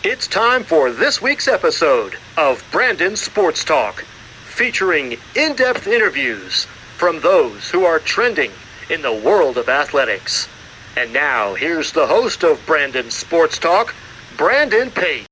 It's time for this week's episode of Brandon Sports Talk, featuring in-depth interviews from those who are trending in the world of athletics. And now, here's the host of Brandon Sports Talk, Brandon Pate.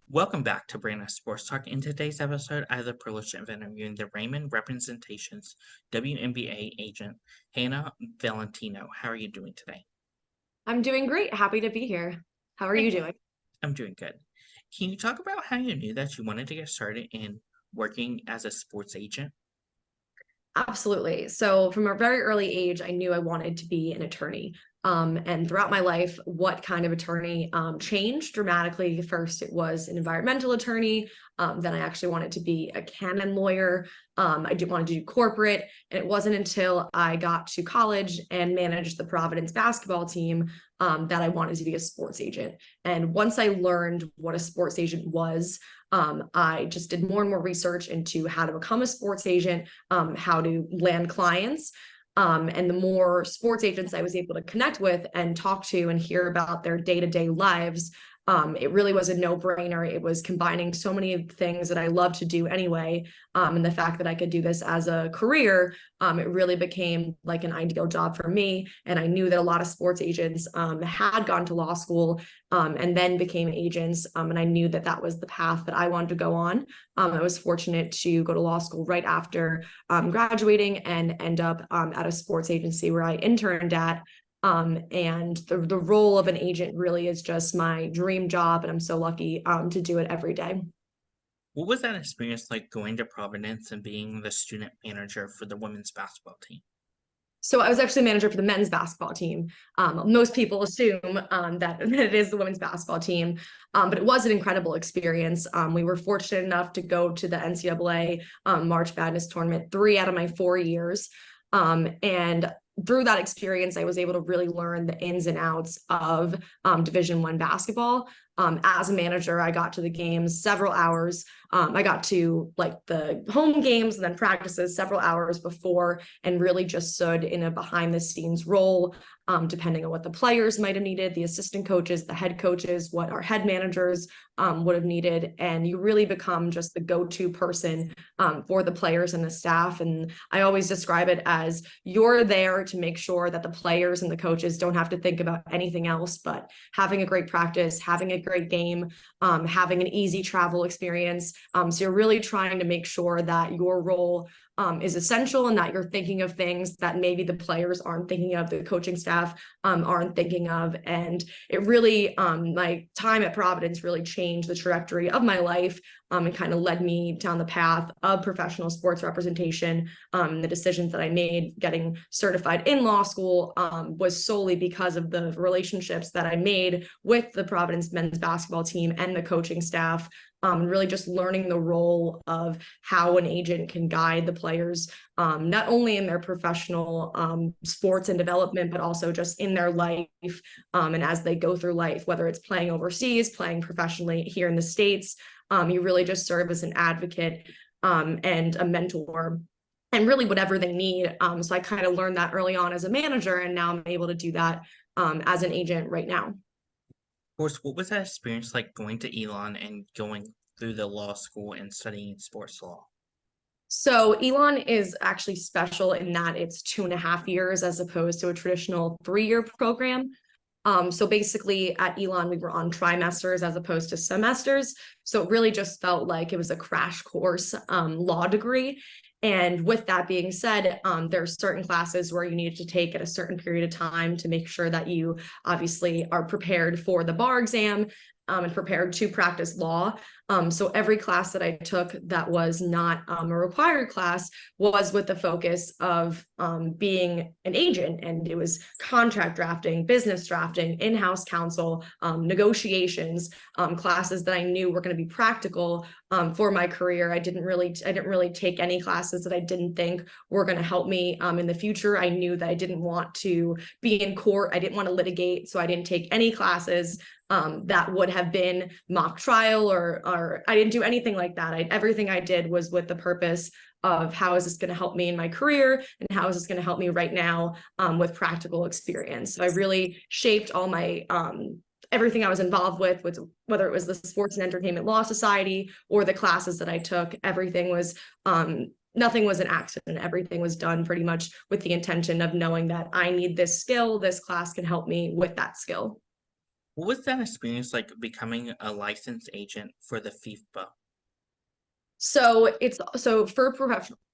Welcome back to Brandon Sports Talk. In today's episode, I have the privilege of interviewing the Raymond Representation's WNBA agent, Hannah Valentino. How are you doing today? I'm doing great. Happy to be here. How are you Thank you. doing? I'm doing good. Can you talk about how you knew that you wanted to get started in working as a sports agent? Absolutely. So from a very early age, I knew I wanted to be an attorney. And throughout my life, what kind of attorney changed dramatically. First, it was an environmental attorney. Then I actually wanted to be a canon lawyer. I did want to do corporate. And it wasn't until I got to college and managed the Providence basketball team that I wanted to be a sports agent. And once I learned what a sports agent was, I just did more and more research into how to become a sports agent, how to land clients. And the more sports agents I was able to connect with and talk to and hear about their day-to-day lives, it really was a no-brainer. It was combining so many things that I love to do anyway. And the fact that I could do this as a career, it really became like an ideal job for me. And I knew that a lot of sports agents had gone to law school and then became agents. And I knew that that was the path that I wanted to go on. I was fortunate to go to law school right after graduating and end up at a sports agency where I interned at. And the role of an agent really is just my dream job, and I'm so lucky to do it every day. What was that experience like going to Providence and being the student manager for the women's basketball team? So I was actually manager for the men's basketball team. Most people assume that it is the women's basketball team, but it was an incredible experience. We were fortunate enough to go to the NCAA March Madness tournament 3 out of my 4 years. And through that experience, I was able to really learn the ins and outs of Division I basketball. As a manager, I got to the games several hours. I got to like the home games and then practices several hours before, and really just stood in a behind the scenes role, depending on what the players might have needed, the assistant coaches, the head coaches, what our head managers would have needed. And you really become just the go-to person for the players and the staff. And I always describe it as you're there to make sure that the players and the coaches don't have to think about anything else but having a great practice, having a great game, having an easy travel experience. So you're really trying to make sure that your role is essential and that you're thinking of things that maybe the players aren't thinking of, the coaching staff aren't thinking of. And it really, my time at Providence really changed the trajectory of my life and kind of led me down the path of professional sports representation. The decisions that I made getting certified in law school was solely because of the relationships that I made with the Providence men's basketball team and the coaching staff. Really just learning the role of how an agent can guide the players, not only in their professional sports and development, but also just in their life and as they go through life, whether it's playing overseas, playing professionally here in the States. You really just serve as an advocate and a mentor and really whatever they need. So I kind of learned that early on as a manager, and now I'm able to do that as an agent right now. Of course, what was that experience like going to Elon and going through the law school and studying sports law? So Elon is actually special in that it's 2.5 years as opposed to a traditional 3-year program. So basically at Elon, we were on trimesters as opposed to semesters. So it really just felt like it was a crash course law degree. And with that being said, there are certain classes where you need to take at a certain period of time to make sure that you obviously are prepared for the bar exam and prepared to practice law. So every class that I took that was not a required class was with the focus of being an agent, and it was contract drafting, business drafting, in-house counsel, negotiations, classes that I knew were going to be practical for my career. I didn't really take any classes that I didn't think were going to help me in the future. I knew that I didn't want to be in court. I didn't want to litigate, so I didn't take any classes that would have been mock trial, or I didn't do anything like that. Everything I did was with the purpose of how is this going to help me in my career, and how is this going to help me right now with practical experience. So I really shaped all my everything I was involved with whether it was the Sports and Entertainment Law Society or the classes that I took. Everything was nothing was an accident. Everything was done pretty much with the intention of knowing that I need this skill. This class can help me with that skill. What was that experience like becoming a licensed agent for the FIFA? So for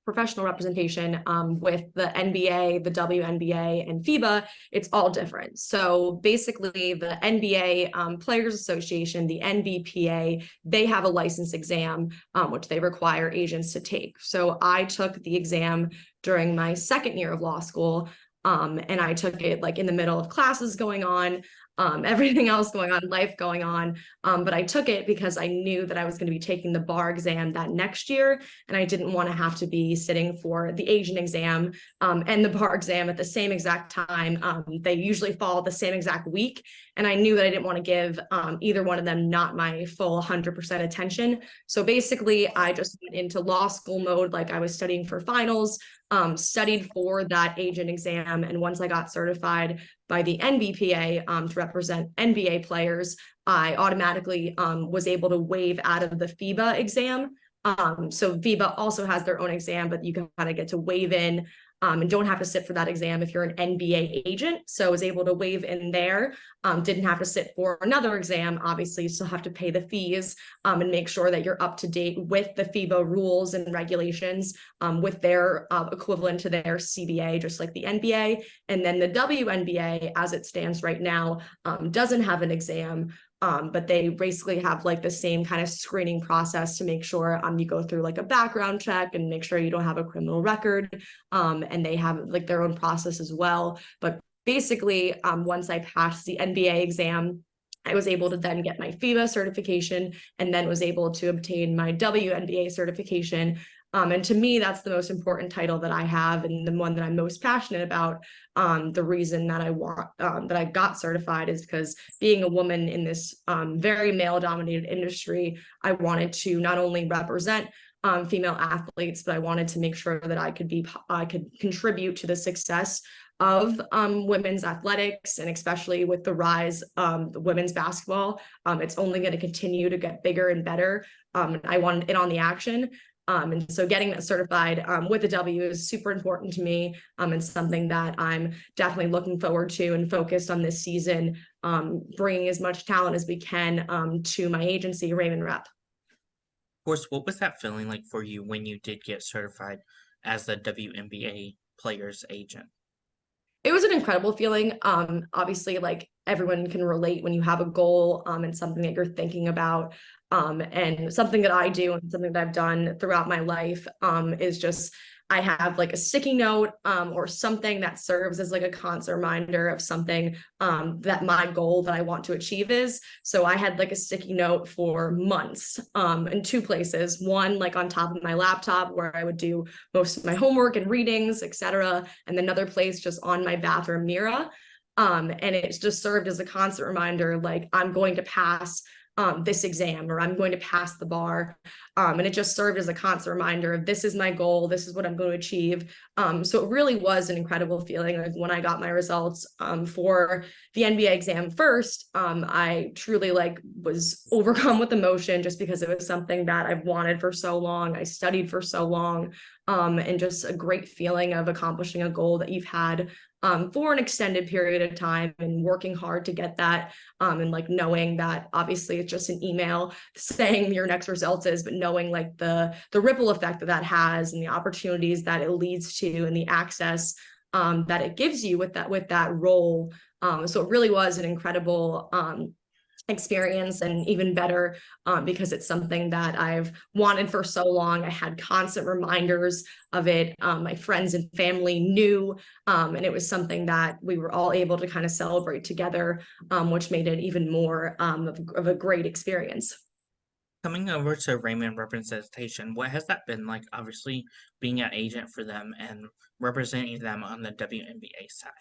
professional representation with the NBA, the WNBA, and FIBA, it's all different. So basically, the NBA Players Association, the NBPA, they have a license exam which they require agents to take. So I took the exam during my second year of law school, and I took it like in the middle of classes going on. Everything else going on, life going on. But I took it because I knew that I was going to be taking the bar exam that next year, and I didn't want to have to be sitting for the agent exam and the bar exam at the same exact time. They usually fall the same exact week, and I knew that I didn't want to give either one of them not my full 100% attention. So basically, I just went into law school mode, like I was studying for finals, studied for that agent exam, and once I got certified by the NBPA to represent NBA players, I automatically was able to waive out of the FIBA exam. So FIBA also has their own exam, but you can kind of get to waive in and don't have to sit for that exam if you're an NBA agent. So I was able to waive in there, didn't have to sit for another exam. Obviously, you still have to pay the fees and make sure that you're up to date with the FIBA rules and regulations with their equivalent to their CBA, just like the NBA. And then the WNBA, as it stands right now, doesn't have an exam. But they basically have like the same kind of screening process to make sure you go through like a background check and make sure you don't have a criminal record. And they have like their own process as well. But basically, once I passed the NBA exam, I was able to then get my FIBA certification, and then was able to obtain my WNBA certification. And to me, that's the most important title that I have, and the one that I'm most passionate about. The reason that I got certified is because being a woman in this very male-dominated industry, I wanted to not only represent female athletes, but I wanted to make sure that I could contribute to the success of women's athletics, and especially with the rise of women's basketball. It's only going to continue to get bigger and better. I wanted in on the action. And so getting that certified with a W is super important to me, and something that I'm definitely looking forward to and focused on this season, bringing as much talent as we can to my agency, Raymond Rep. Of course, what was that feeling like for you when you did get certified as the WNBA player's agent? It was an incredible feeling. Obviously, like everyone can relate when you have a goal and something that you're thinking about. And something that I do and something that I've done throughout my life is just I have like a sticky note or something that serves as like a constant reminder of something that my goal that I want to achieve is. So I had like a sticky note for months in two places. One, like on top of my laptop where I would do most of my homework and readings, etc. And another place just on my bathroom mirror. And it just served as a constant reminder, like I'm going to pass this exam, or I'm going to pass the bar. And it just served as a constant reminder of this is my goal, this is what I'm going to achieve. So it really was an incredible feeling. Like when I got my results for the NBA exam first, I truly like was overcome with emotion just because it was something that I've wanted for so long. I studied for so long, and just a great feeling of accomplishing a goal that you've had for an extended period of time and working hard to get that, and like knowing that obviously it's just an email saying your next results is, but knowing like the ripple effect that has and the opportunities that it leads to and the access that it gives you with that role. So it really was an incredible experience, and even better because it's something that I've wanted for so long. I had constant reminders of it. My friends and family knew, and it was something that we were all able to kind of celebrate together, which made it even more of a great experience. Coming over to Raymond representation, what has that been like? Obviously, being an agent for them and representing them on the WNBA side.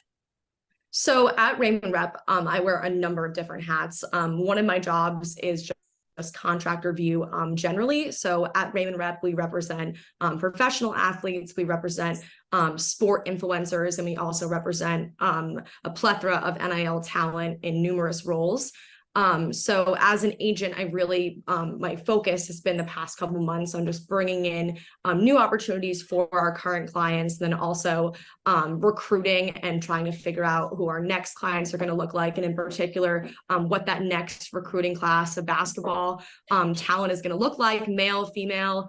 So at Raymond Rep, I wear a number of different hats. One of my jobs is just contract review generally. So at Raymond Rep, we represent professional athletes, we represent sport influencers, and we also represent a plethora of NIL talent in numerous roles. So as an agent, I really, my focus has been the past couple of months on just bringing in new opportunities for our current clients, then also recruiting and trying to figure out who our next clients are going to look like, and in particular, what that next recruiting class of basketball talent is going to look like, male, female,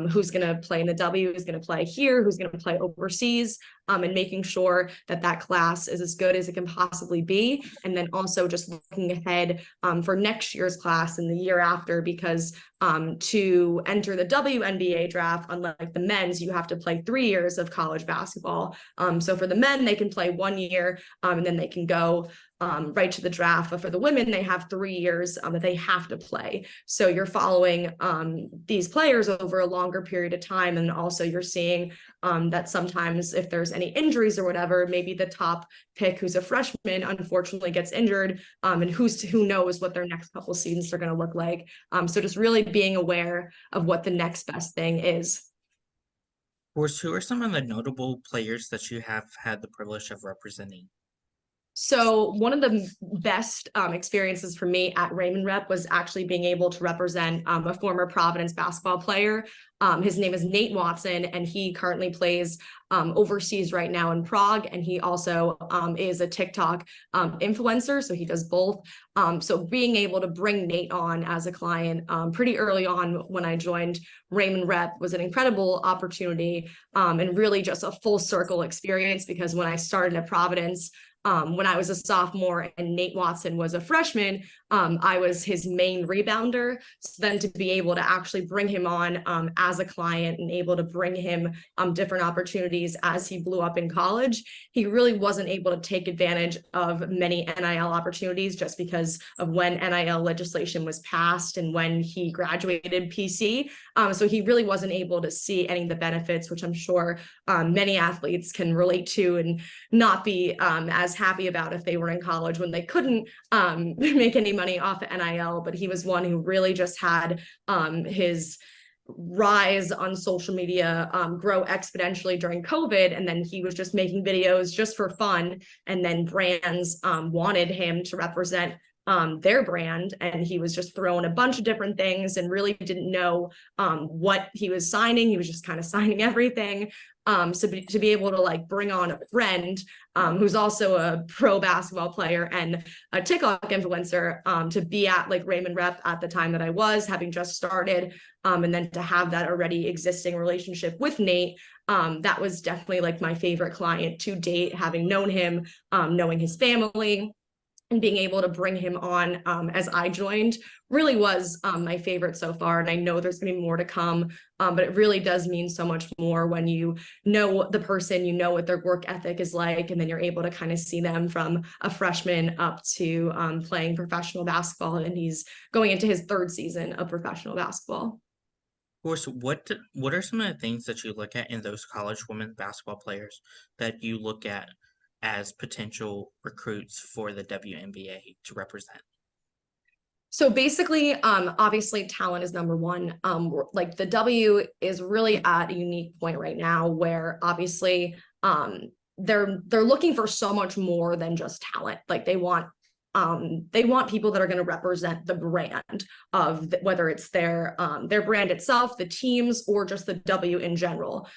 who's going to play in the W, who's going to play here, who's going to play overseas, and making sure that that class is as good as it can possibly be. And then also just looking ahead for next year's class and the year after, because to enter the WNBA draft, unlike the men's, you have to play 3 years of college basketball. So for the men, they can play 1 year and then they can go right to the draft. But for the women, they have 3 years that they have to play. So you're following these players over a longer period of time. And also you're seeing that sometimes if there's any injuries or whatever, maybe the top pick who's a freshman unfortunately gets injured, and who knows what their next couple seasons are going to look like. So just really being aware of what the next best thing is. Of course, who are some of the notable players that you have had the privilege of representing? So one of the best experiences for me at Raymond Rep was actually being able to represent a former Providence basketball player. His name is Nate Watson, and he currently plays overseas right now in Prague. And he also is a TikTok influencer, so he does both. So being able to bring Nate on as a client pretty early on when I joined Raymond Rep was an incredible opportunity, and really just a full circle experience, because when I started at Providence, when I was a sophomore and Nate Watson was a freshman, I was his main rebounder. So then to be able to actually bring him on as a client and able to bring him different opportunities as he blew up in college, he really wasn't able to take advantage of many NIL opportunities just because of when NIL legislation was passed and when he graduated PC. So he really wasn't able to see any of the benefits, which I'm sure many athletes can relate to and not be as happy about if they were in college when they couldn't make any money off of NIL. But he was one who really just had his rise on social media grow exponentially during COVID. And then he was just making videos just for fun. And then brands wanted him to represent their brand, and he was just throwing a bunch of different things and really didn't know what he was signing. He was just kind of signing everything. So to be able to like bring on a friend who's also a pro basketball player and a TikTok influencer to be at like Raymond Rep at the time that I was having just started, and then to have that already existing relationship with Nate, that was definitely like my favorite client to date, having known him, knowing his family, and being able to bring him on as I joined really was my favorite so far. And I know there's going to be more to come, but it really does mean so much more when you know the person, you know what their work ethic is like, and then you're able to kind of see them from a freshman up to playing professional basketball. And he's going into his 3rd season of professional basketball. Of course, what are some of the things that you look at in those college women's basketball players that you look at as potential recruits for the WNBA to represent? So basically, obviously talent is number one. Like the W is really at a unique point right now where obviously they're looking for so much more than just talent. Like they want people that are going to represent the brand of whether it's their brand itself, the teams, or just the W in general.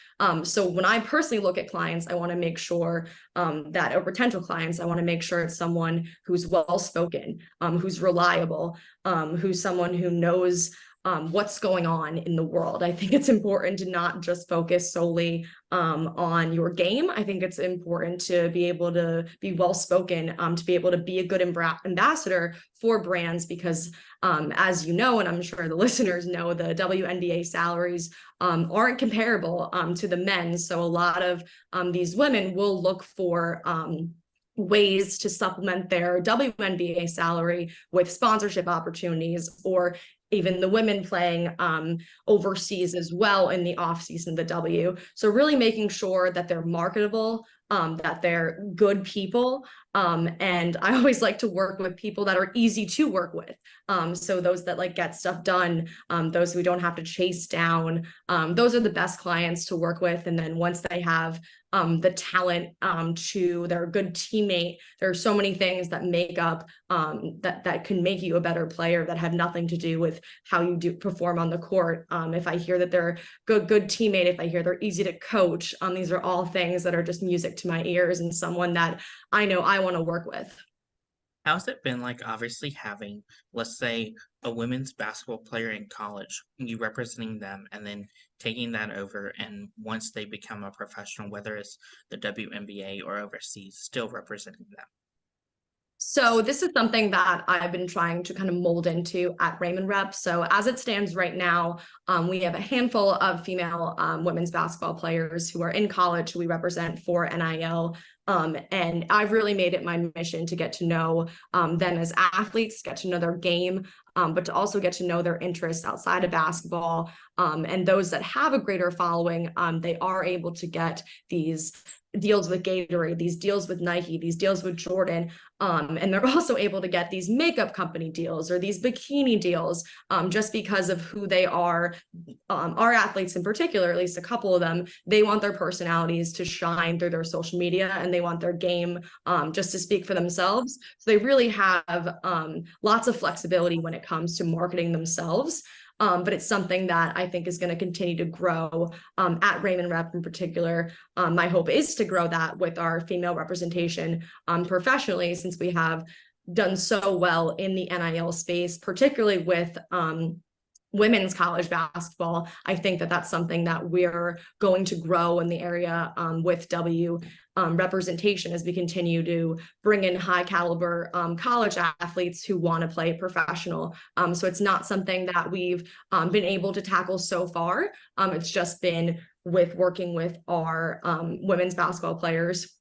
So when I personally look at clients, I want to make sure that, or potential clients, I want to make sure it's someone who's well-spoken, who's reliable, who's someone who knows what's going on in the world. I think it's important to not just focus solely on your game. I think it's important to be able to be well-spoken, to be able to be a good ambassador for brands, because as you know, and I'm sure the listeners know, the WNBA salaries aren't comparable to the men's. So a lot of these women will look for ways to supplement their WNBA salary with sponsorship opportunities, or even the women playing overseas as well in the off season, the W. So really making sure that they're marketable, that they're good people. And I always like to work with people that are easy to work with. So those that like get stuff done, those we don't have to chase down, those are the best clients to work with. And then once they have the talent, they're a good teammate. There are so many things that make up that can make you a better player that have nothing to do with how you do perform on the court. If I hear that they're good teammate, if I hear they're easy to coach, these are all things that are just music to my ears and someone that I know I want to work with. How's it been like, obviously, having, let's say, a women's basketball player in college, you representing them, and then taking that over, and once they become a professional, whether it's the WNBA or overseas, still representing them? So this is something that I've been trying to kind of mold into at Raymond Rep. So as it stands right now, we have a handful of female women's basketball players who are in college who we represent for NIL. And I've really made it my mission to get to know them as athletes, get to know their game, but to also get to know their interests outside of basketball. And those that have a greater following, they are able to get these deals with Gatorade, these deals with Nike, these deals with Jordan. And they're also able to get these makeup company deals or these bikini deals just because of who they are. Our athletes in particular, at least a couple of them, they want their personalities to shine through their social media, and they want their game just to speak for themselves. So they really have lots of flexibility when it comes to marketing themselves. But it's something that I think is going to continue to grow at Raymond Rep in particular. My hope is to grow that with our female representation professionally, since we have done so well in the NIL space, particularly with women's college basketball. I think that that's something that we're going to grow in the area with W representation as we continue to bring in high caliber college athletes who want to play professional. So it's not something that we've been able to tackle so far. It's just been with working with our women's basketball players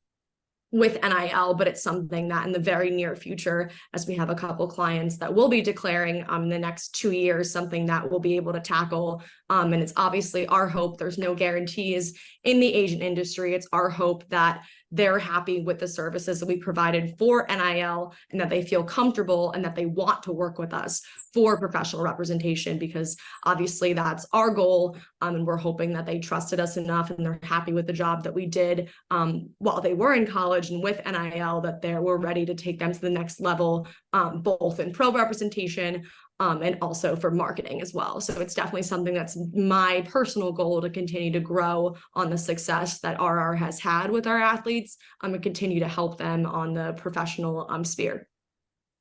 with NIL, but it's something that in the very near future, as we have a couple clients that will be declaring in the next 2 years, something that we'll be able to tackle. And it's obviously our hope. There's no guarantees in the Asian industry. It's our hope that they're happy with the services that we provided for NIL, and that they feel comfortable and that they want to work with us for professional representation, because obviously that's our goal. And we're hoping that they trusted us enough and they're happy with the job that we did while they were in college and with NIL, that we're ready to take them to the next level, both in pro representation and also for marketing as well. So it's definitely something that's my personal goal, to continue to grow on the success that RR has had with our athletes and continue to help them on the professional sphere.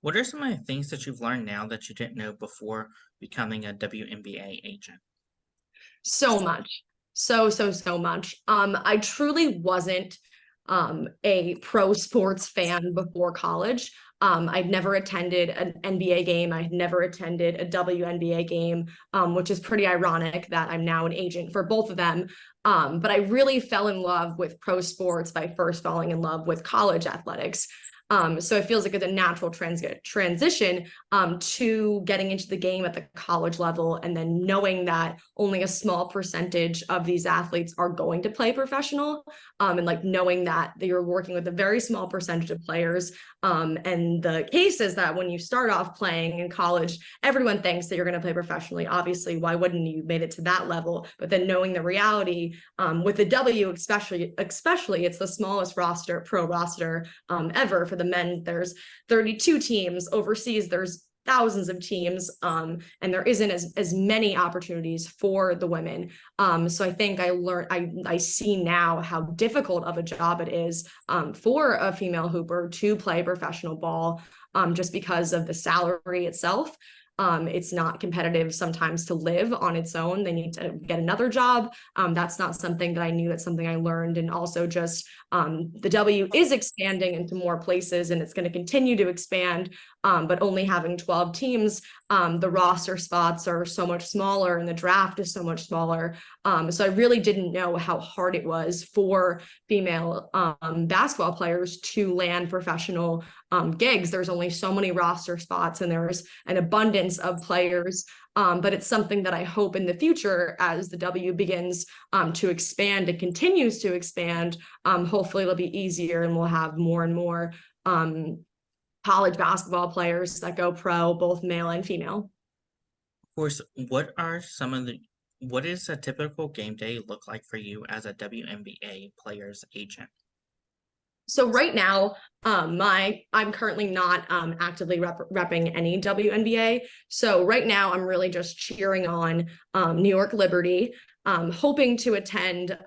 What are some of the things that you've learned now that you didn't know before becoming a WNBA agent? So much. So much. I truly wasn't a pro sports fan before college. I'd never attended an NBA game. I had never attended a WNBA game, which is pretty ironic that I'm now an agent for both of them. But I really fell in love with pro sports by first falling in love with college athletics. So it feels like it's a natural transition to getting into the game at the college level, and then knowing that only a small percentage of these athletes are going to play professional, and like knowing that you're working with a very small percentage of players. And the case is that when you start off playing in college, everyone thinks that you're going to play professionally. Obviously, why wouldn't you made it to that level? But then knowing the reality with the W, especially it's the smallest pro roster ever. For the men, there's 32 teams. Overseas, there's thousands of teams, and there isn't as many opportunities for the women. So I think I see now how difficult of a job it is for a female hooper to play professional ball, just because of the salary itself. It's not competitive sometimes to live on its own. They need to get another job. That's not something that I knew. That's something I learned. And also just the W is expanding into more places, and it's going to continue to expand. But only having 12 teams, the roster spots are so much smaller and the draft is so much smaller. So I really didn't know how hard it was for female basketball players to land professional gigs. There's only so many roster spots and there's an abundance of players. But it's something that I hope in the future, as the W begins to expand and continues to expand, hopefully it'll be easier and we'll have more and more college basketball players that go pro, both male and female. Of course, what is a typical game day look like for you as a WNBA player's agent? So right now, I'm currently not actively repping any WNBA. So right now, I'm really just cheering on New York Liberty, hoping to attend.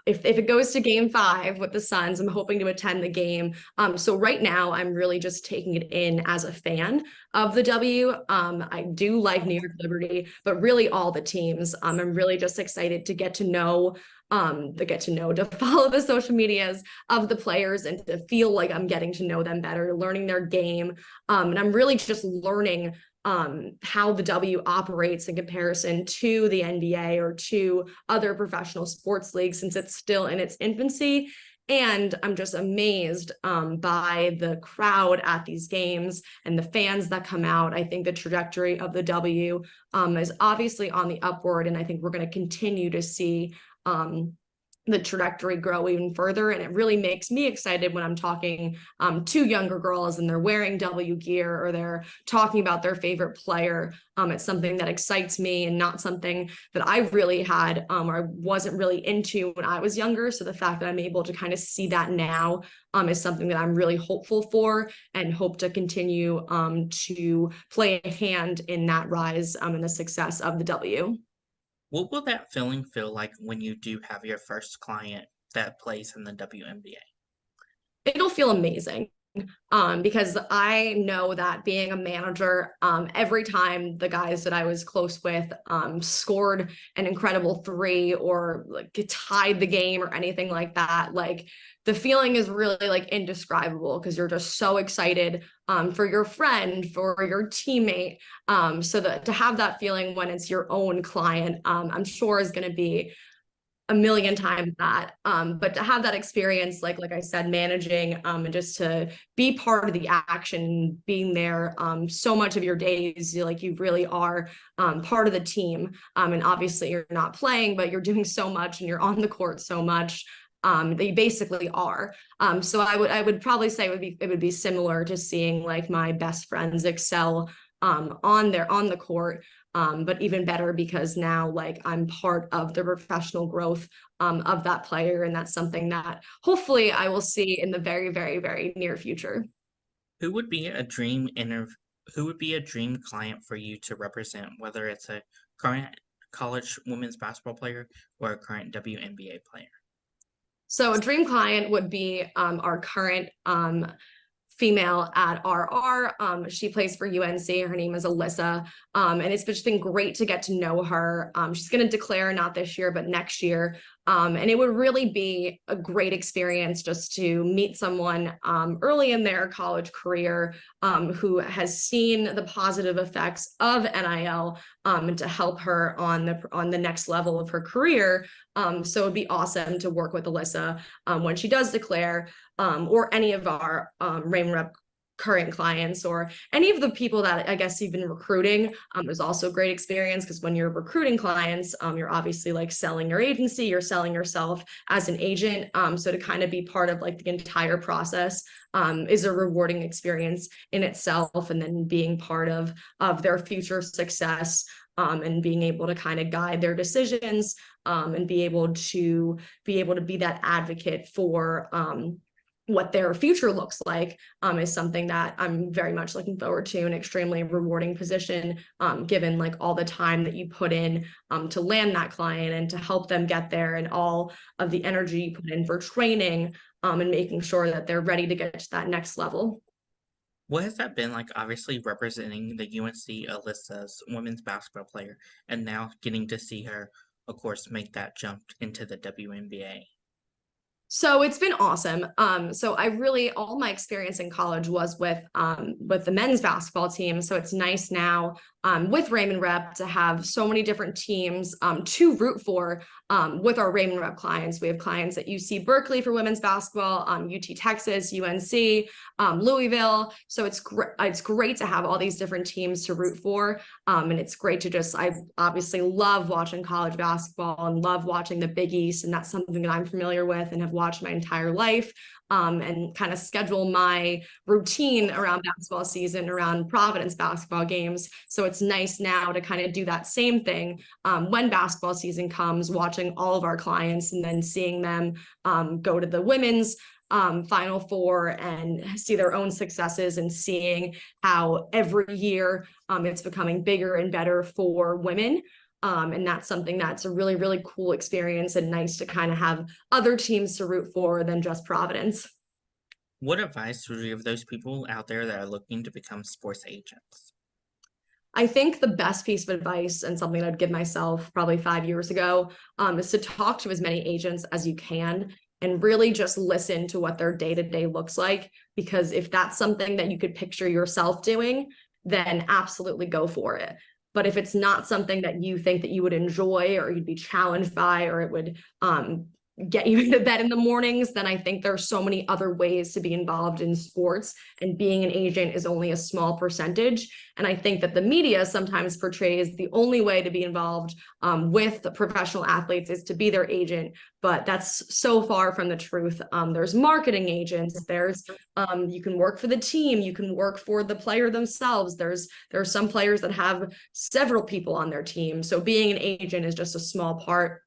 If it goes to Game 5 with the Suns, I'm hoping to attend the game. So right now, I'm really just taking it in as a fan of the W. I do like New York Liberty, but really all the teams. I'm really just excited to get to know. To follow the social medias of the players and to feel like I'm getting to know them better, learning their game. And I'm really just learning how the W operates in comparison to the NBA or to other professional sports leagues, since it's still in its infancy. And I'm just amazed by the crowd at these games and the fans that come out. I think the trajectory of the W is obviously on the upward, and I think we're going to continue to see the trajectory grow even further. And it really makes me excited when I'm talking to younger girls and they're wearing W gear or they're talking about their favorite player. It's something that excites me and not something that I really had or I wasn't really into when I was younger. So the fact that I'm able to kind of see that now is something that I'm really hopeful for and hope to continue to play a hand in that rise and the success of the W. What will that feeling feel like when you do have your first client that plays in the WNBA? It'll feel amazing because I know that being a manager, every time the guys that I was close with scored an incredible 3 or like tied the game or anything like that, like the feeling is really like indescribable because you're just so excited for your friend, for your teammate. So that to have that feeling when it's your own client, I'm sure is going to be a million times that. But to have that experience, like I said, managing and just to be part of the action, being there so much of your days, like you really are part of the team. And obviously you're not playing, but you're doing so much and you're on the court so much. They basically are. So I would probably say it would be similar to seeing like my best friends excel on the court, but even better because now like I'm part of the professional growth of that player, and that's something that hopefully I will see in the very, very, very near future. Who would be a dream client for you to represent, whether it's a current college women's basketball player or a current WNBA player? So a dream client would be our current female at RR. She plays for UNC. Her name is Alyssa. And it's just been great to get to know her. She's going to declare not this year, but next year. And it would really be a great experience just to meet someone early in their college career who has seen the positive effects of NIL and to help her on the next level of her career. So it'd be awesome to work with Alyssa when she does declare, or any of our Raymond Rep current clients or any of the people that I guess you've been recruiting. Is also a great experience because when you're recruiting clients, you're obviously like selling your agency, you're selling yourself as an agent. So to kind of be part of like the entire process is a rewarding experience in itself, and then being part of their future success and being able to kind of guide their decisions and be able to be that advocate for what their future looks like is something that I'm very much looking forward to, an extremely rewarding position, given like all the time that you put in to land that client and to help them get there, and all of the energy you put in for training and making sure that they're ready to get to that next level. What has that been like, obviously representing the UNC Alyssa's women's basketball player, and now getting to see her, of course, make that jump into the WNBA? So it's been awesome. So I really all my experience in college was with the men's basketball team. So it's nice now with Raymond Rep to have so many different teams to root for with our Raymond Rep clients. We have clients at UC Berkeley for women's basketball, UT Texas, UNC, Louisville. So it's great to have all these different teams to root for. And it's great to I obviously love watching college basketball and love watching the Big East. And that's something that I'm familiar with and have watched my entire life, and kind of schedule my routine around basketball season, around Providence basketball games. So it's nice now to kind of do that same thing when basketball season comes, watching all of our clients and then seeing them go to the women's Final Four and see their own successes, and seeing how every year it's becoming bigger and better for women. And that's something that's a really, really cool experience and nice to kind of have other teams to root for than just Providence. What advice would you give those people out there that are looking to become sports agents? I think the best piece of advice, and something I'd give myself probably 5 years ago, is to talk to as many agents as you can and really just listen to what their day-to-day looks like. Because if that's something that you could picture yourself doing, then absolutely go for it. But if it's not something that you think that you would enjoy or you'd be challenged by, or it would get you into bed in the mornings, then I think there's so many other ways to be involved in sports, and being an agent is only a small percentage. And I think that the media sometimes portrays the only way to be involved with professional athletes is to be their agent, but that's so far from the truth. There's marketing agents, there's you can work for the team, you can work for the player themselves. There's some players that have several people on their team. So being an agent is just a small part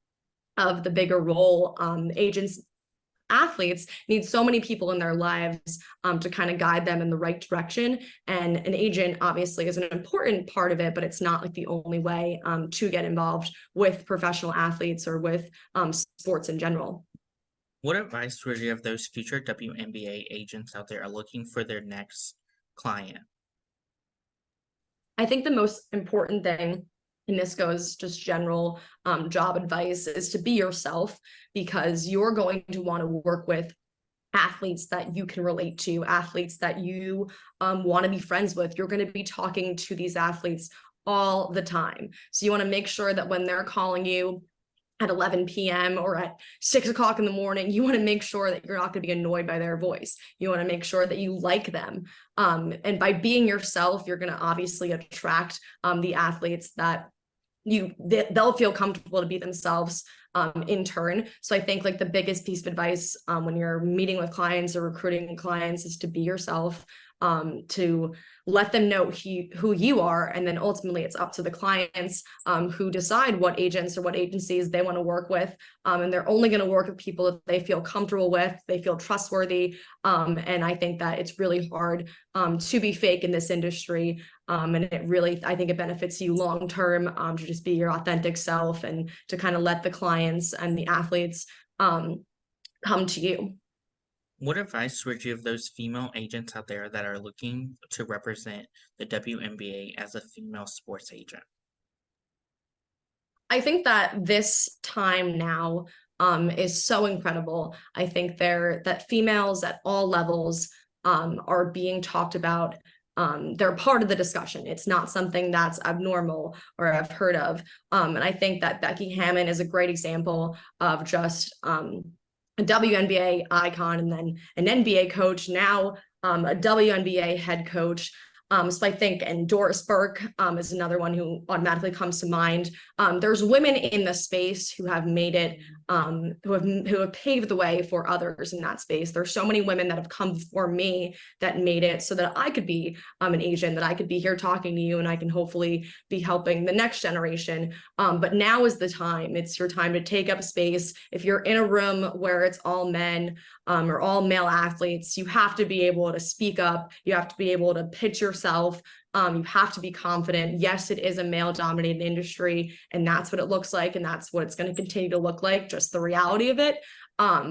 of the bigger role. Athletes need so many people in their lives to kind of guide them in the right direction. And an agent obviously is an important part of it, but it's not like the only way to get involved with professional athletes or with sports in general. What advice would you give those future WNBA agents out there are looking for their next client? I think the most important thing, and this goes just general job advice, is to be yourself, because you're going to want to work with athletes that you can relate to, athletes that you want to be friends with. You're going to be talking to these athletes all the time. So you want to make sure that when they're calling you at 11 p.m. or at 6 o'clock in the morning, you want to make sure that you're not going to be annoyed by their voice. You want to make sure that you like them. And by being yourself, you're going to obviously attract the athletes that they'll feel comfortable to be themselves in turn. So I think like the biggest piece of advice when you're meeting with clients or recruiting clients is to be yourself, to let them know who you are. And then ultimately it's up to the clients who decide what agents or what agencies they want to work with. And they're only going to work with people that they feel comfortable with, they feel trustworthy. And I think that it's really hard to be fake in this industry. And it really, I think it benefits you long term to just be your authentic self and to kind of let the clients and the athletes come to you. What advice would you give those female agents out there that are looking to represent the WNBA as a female sports agent? I think that this time now is so incredible. I think that females at all levels are being talked about. They're part of the discussion. It's not something that's abnormal or I've heard of. And I think that Becky Hammon is a great example of just a WNBA icon, and then an NBA coach, now a WNBA head coach. So I think, and Doris Burke is another one who automatically comes to mind. There's women in the space who have made it, who have paved the way for others in that space. There's so many women that have come before me that made it so that I could be an agent, that I could be here talking to you, and I can hopefully be helping the next generation. But now is the time. It's your time to take up space. If you're in a room where it's all men or all male athletes, you have to be able to speak up. You have to be able to pitch yourself. You have to be confident. Yes, it is a male-dominated industry, and that's what it looks like, and that's what it's going to continue to look like, just the reality of it.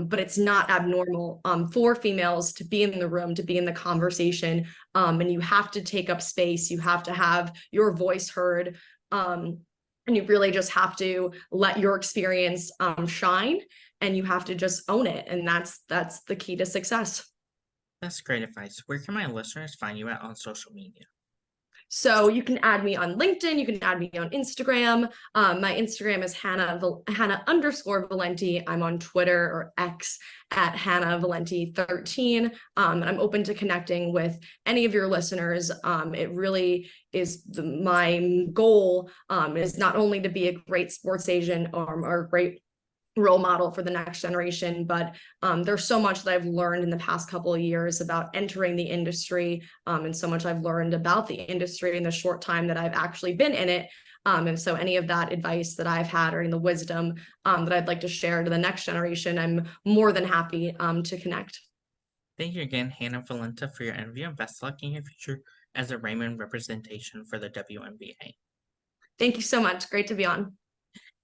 but it's not abnormal for females to be in the room, to be in the conversation, and you have to take up space. You have to have your voice heard, and you really just have to let your experience shine, and you have to just own it, and that's the key to success. That's great advice. Where can my listeners find you at on social media? So you can add me on LinkedIn. You can add me on Instagram. My Instagram is Hannah_Valente. I'm on Twitter or X at HannahValente13. And I'm open to connecting with any of your listeners. It really is my goal is not only to be a great sports agent or a great role model for the next generation, but there's so much that I've learned in the past couple of years about entering the industry, and so much I've learned about the industry in the short time that I've actually been in it. And so any of that advice that I've had or the wisdom that I'd like to share to the next generation, I'm more than happy to connect. Thank you again, Hannah Valente, for your interview, and best luck in your future as a Raymond representation for the WNBA. Thank you so much. Great to be on.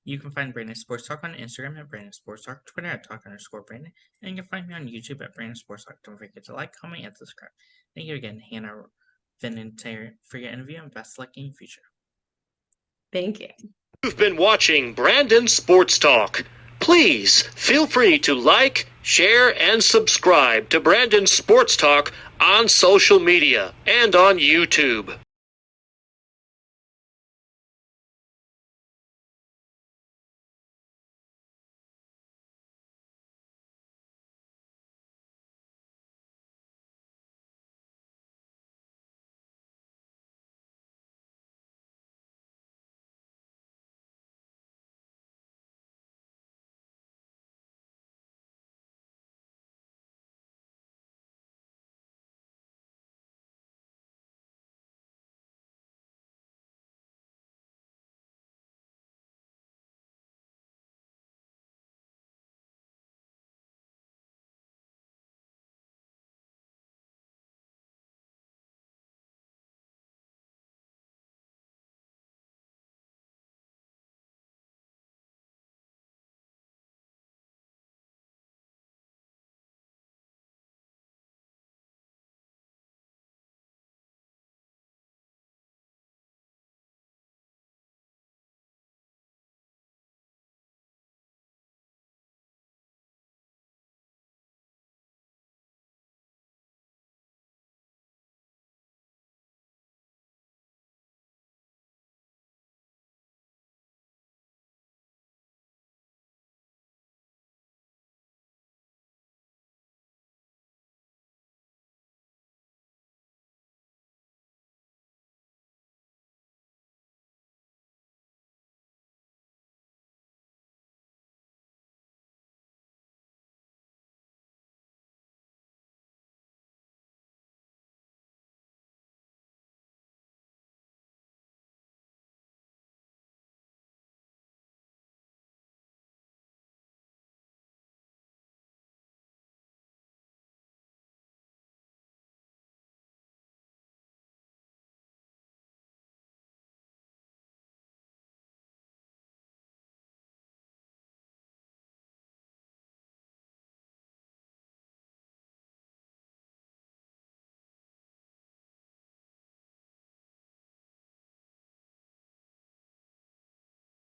You can find Brandon Sports Talk on Instagram at Brandon Sports Talk, Twitter at Talk_Brandon, and you can find me on YouTube at Brandon Sports Talk. Don't forget to like, comment, and subscribe. Thank you again, Hannah Valente, for your interview, and best luck in your future. Thank you. You've been watching Brandon Sports Talk. Please feel free to like, share, and subscribe to Brandon Sports Talk on social media and on YouTube.